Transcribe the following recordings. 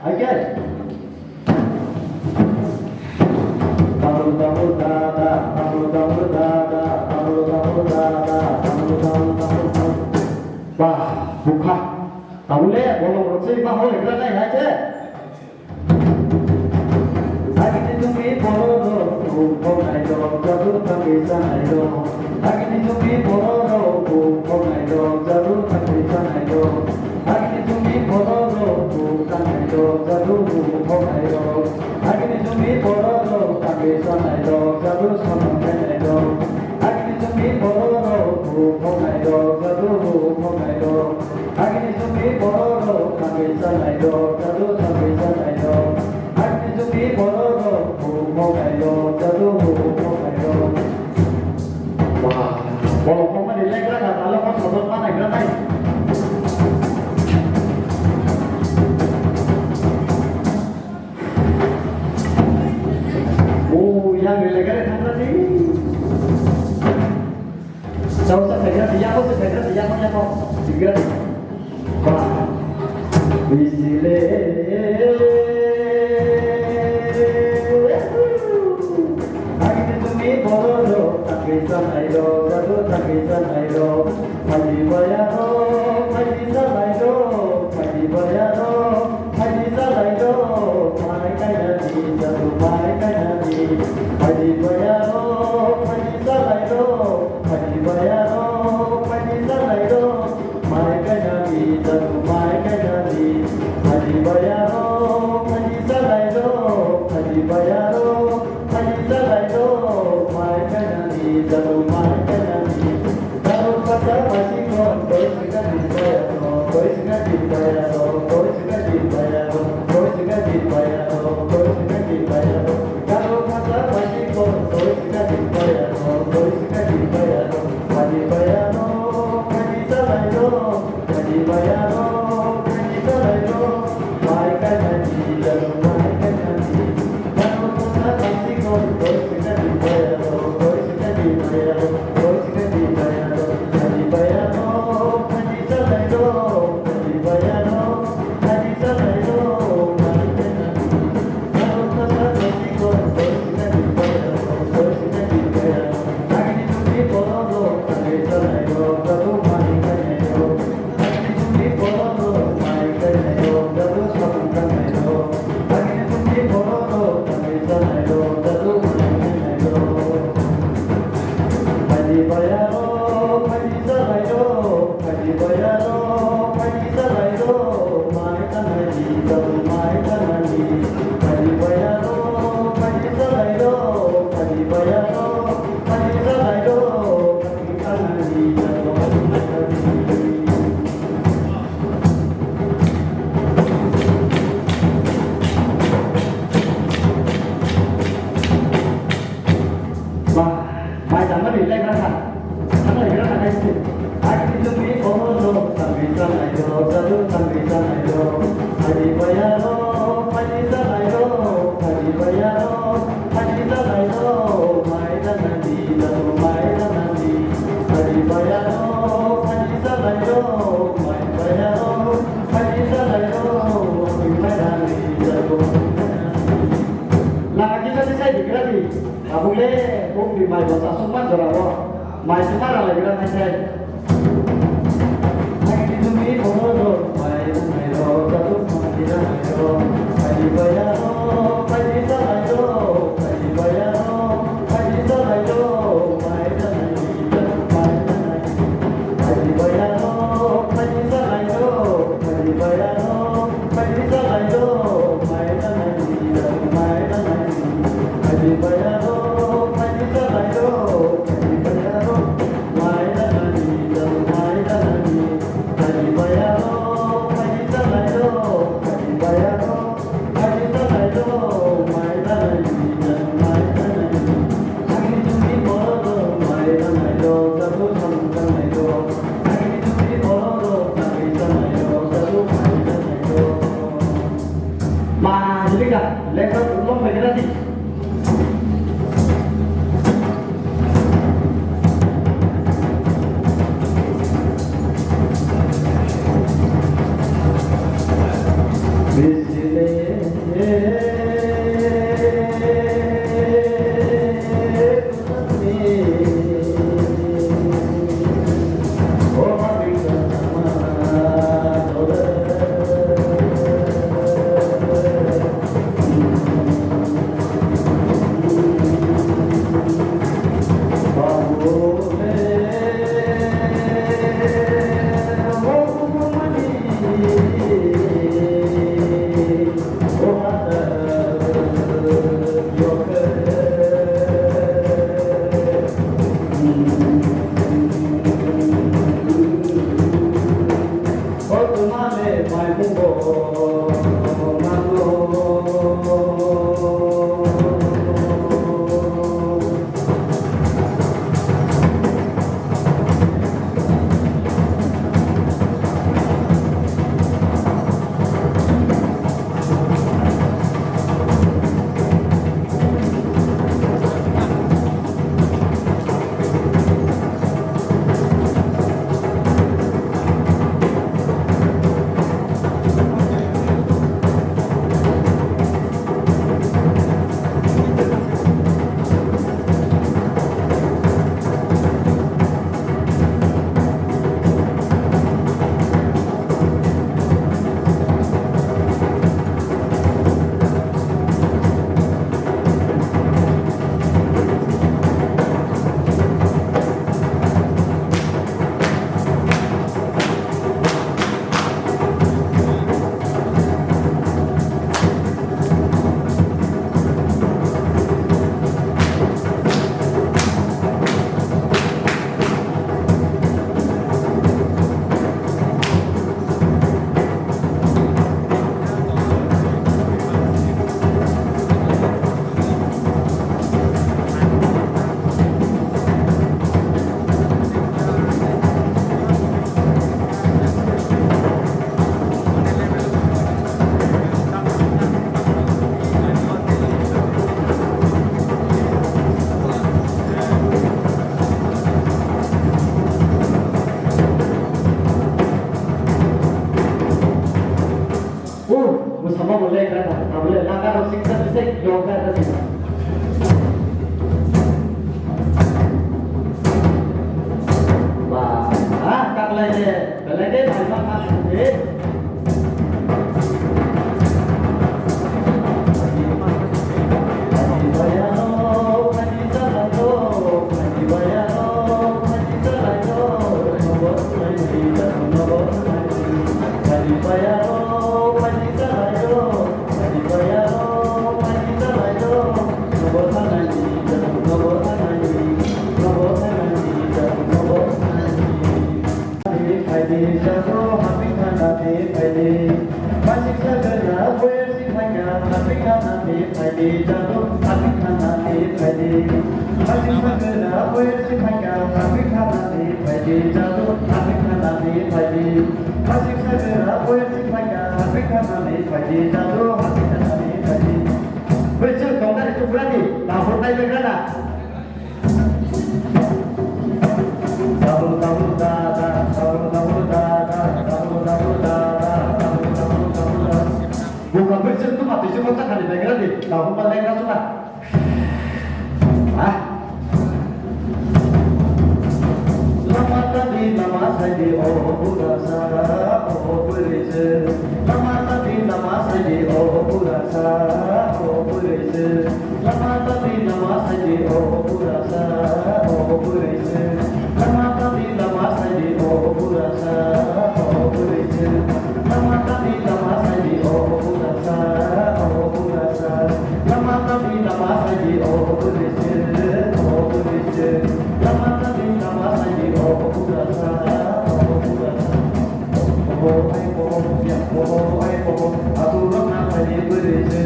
Again. Tamu tamu dada, tamu tamu dada, tamu tamu dada, tamu tamu tamu tamu. Wah, buka. Tamu le, bolong roti bah boleh kerana ini aja. Agni tumi poro do, nai do, jadu kami sanai do. Agni tumi poro do, nai do, jadu kami sanai do. Agni tumi poro do, nai do, jadu nai do. Agni tumi poro do, kami sanai do, jadu nai do. Agni tumi poro do, nai do, jadu nai do. Agni tumi poro do, kami sanai do, jadu nai do. Agni tumi poro wah, walaupun mana dilek lah, kalau kau sodot mana gerak naik. Oh, yang dilek ada tanda ni. Jauh saya siap, saya siap mana kau? Tiga, wah, bisile. Takisan ayo, jadu takisan ayo, haji bayaro, haji salayo, haji bayaro, haji salayo, mai kaya di, jadu mai kaya di, haji bayaro, haji salayo, haji bayaro, haji salayo, mai kaya di, jadu mai kaya di, haji bayaro, haji salayo, haji bayaro, haji salayo, mai kaya jadu mai kaya ni jadu pada masih kon koi suka dibayar koi suka dibayar koi suka dibayar koi suka dibayar koi suka dibayar jadu pada masih kon koi suka dibayar koi suka dibayar haji bayar haji salayo haji bayar haji salayo mai kaya ni jadu mai kaya ni jadu pada masih kon koi suka dibayar Haji bayaro, haji salayo, haji bayaro, mai Otumale mai mungo bersama boleh kan? Boleh. Langkah rosing bisa yoga tadi. Wah, tak lagi, hari makan ini. Bukan berjam tu mati cuma tak ada dengar ni. Tahu paling kan suka. Lama tadi nama saya oh burasa oh burasa. Lama tadi nama saya oh burasa oh burasa. Lama tadi nama saya oh burasa oh burasa. Lama tadi nama saya oh burasa oh burasa. Lama tadi nama saya oh burasa oh burasa. Lama tadi nama saya oh burasa oh burasa. Lama tadi nama saya oh burasa oh burasa. Oh ai oh ya oh ai oh aturan apa di burasa.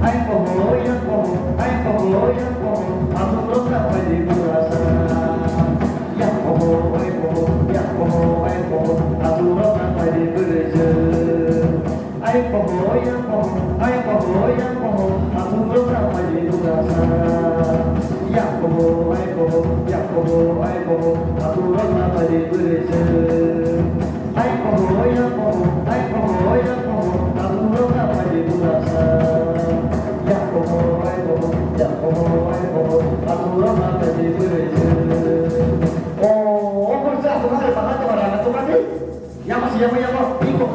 Ai oh ya oh ai oh ya oh aturan apa di burasa. Ya oh ai oh ya oh ai oh aturan apa di burasa. Ai oh ya oh ai oh ya oh aturan apa di burasa. Ya oh ai oh ya oh ai oh aturan apa di burasa. Ai oh ya oh ai oh ya oh aturan apa di burasa. Ya oh ai oh ya oh ai oh aturan apa di burasa. Oh, kerja tu kan lepas tu orang tu kan ni. Yang masih yang ikut.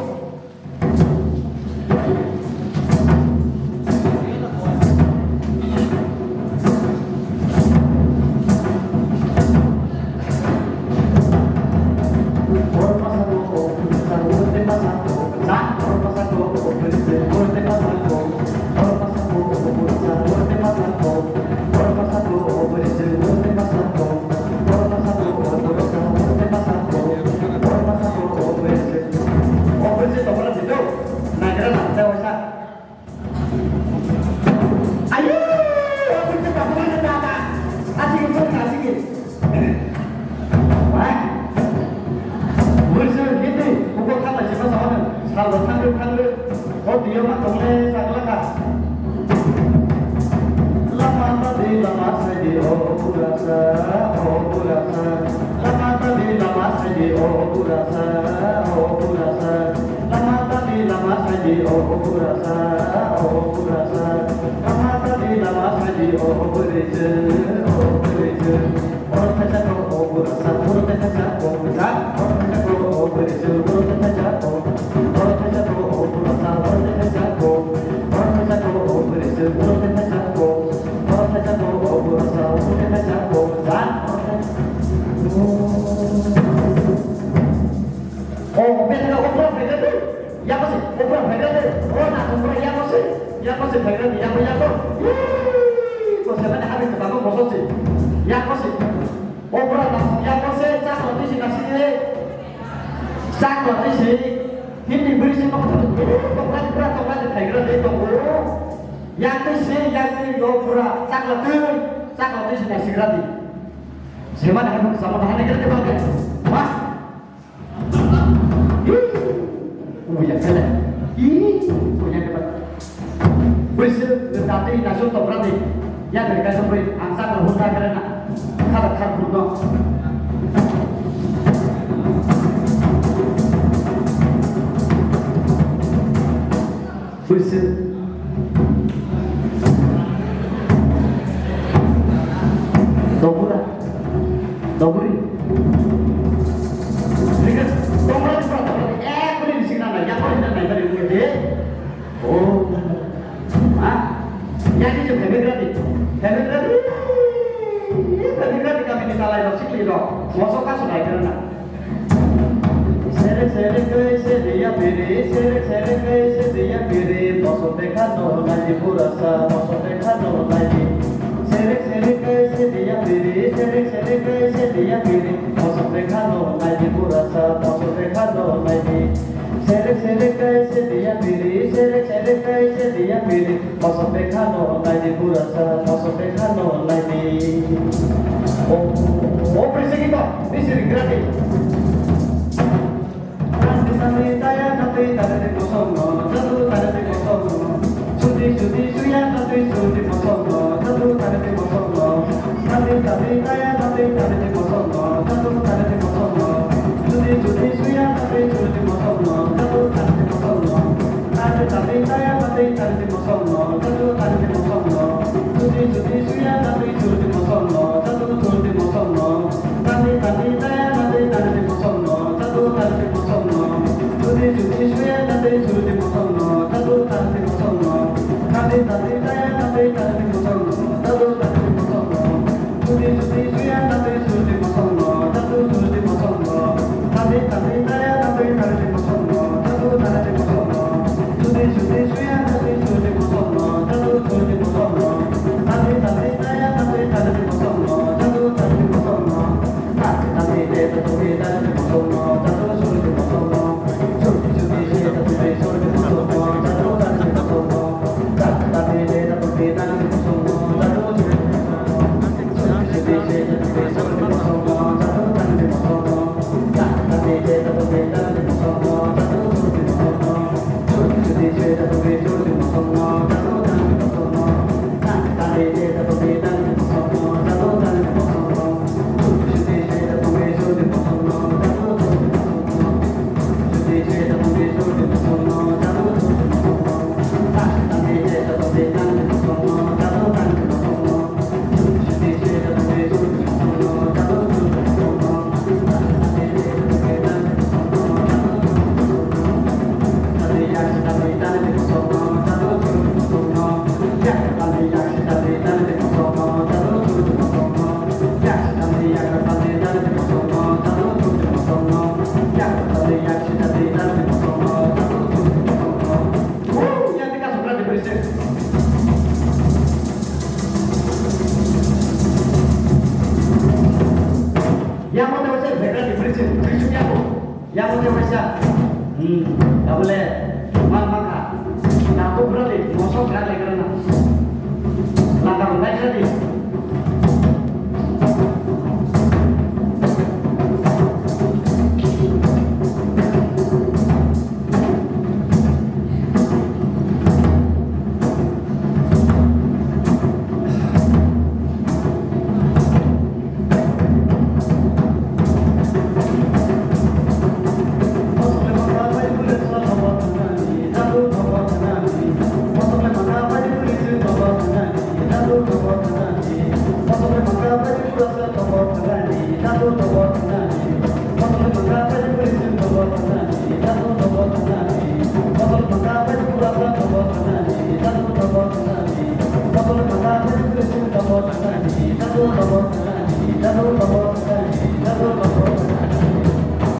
Forma satu, satu tema burasa, oh burasa. Lama tadi lama saja, oh burasa, oh burasa. Lama tadi lama saja, oh burasa, oh burasa. Lama tadi lama saja, oh burasa, oh burasa. Orang saja oh burasa, orang saja oh burasa, orang saja oh burasa, orang saja oh. Orang saja oh burasa, orang saja oh. Orang saja oh burasa, orang saja oh. Orang saja oh burasa, orang saja oh. Oh, beda obrol beda tu. Ya apa sih? Obrol beda tu. Oh, nak obrol ya apa sih? Ya apa sih beda ni? Ya apa ya tu? Kau siapa ni habis ketemu kosong sih? Ya apa sih? Obrol tak? Ya apa sih? Cak roti sih nasi ni. Cak roti sih. Hindi beri sih kau tu. Kau berat beda tu. Yang tu sih, yang tu obrol. Cak roti sih nasi roti. Siapa nak habis sama dah ni kita pakai? Wah. Punya kena, punya dapat. Besar tetapi nasional tak berani. Ya mereka sampai angsa berhutang kerana kata berhutang. Besar. Dobri. Lihat, dobri berapa? Di sini ada yang paling nanti dari UGD. Oh, yang ini juga hebat berarti kami di salah yang sikli dong. Masuk kan sudah kerana. Sere kaise dia piri, sere kaise dia piri. Masuk dekat no lagi burasa, masuk dekat no lagi. Sere kaise dia piri, sere kaise dia piri. Masuk dekat no lagi burasa, masuk dekat no lagi. Sere kaise dia piri, sere kaise dia piri. Masuk dekat no lagi burasa, masuk dekat no lagi. Oh, berisik itu, berisik gratis. Nanti saya nanti tadi kosong, satu tadi kosong. Sudi suya nanti sudi kosong, satu tadi kosong. Nanti saya nanti tadi kosong, satu tadi kosong. Sudi suya nanti sudi kosong, satu tadi kosong. Nanti saya nanti tadi kosong, satu tadi kosong. Sudi suya nanti sudi kosong, satu sudi kosong. Nanti saya nanti tadi kosong, satu tadi kosong. Sudi suya nanti sudi kosong, satu tadi kosong. Nanti saya nanti tadi kosong, satu tadi kosong. Sudi suya nanti sudi kosong, satu sudi kosong. Nanti saya nanti tadi kosong, satu tadi kosong. Sudi suya nanti sudi kosong, satu sudi kosong. Nanti saya nanti tadi kosong, satu tadi kosong. Nanti dia tadi kosong, satu sudi kosong. Yang mau terusnya beda di berikutnya aku. Yang mau terusnya, tak boleh maka. Nah, aku berarti mosok berarti kerana langkah baik tadi.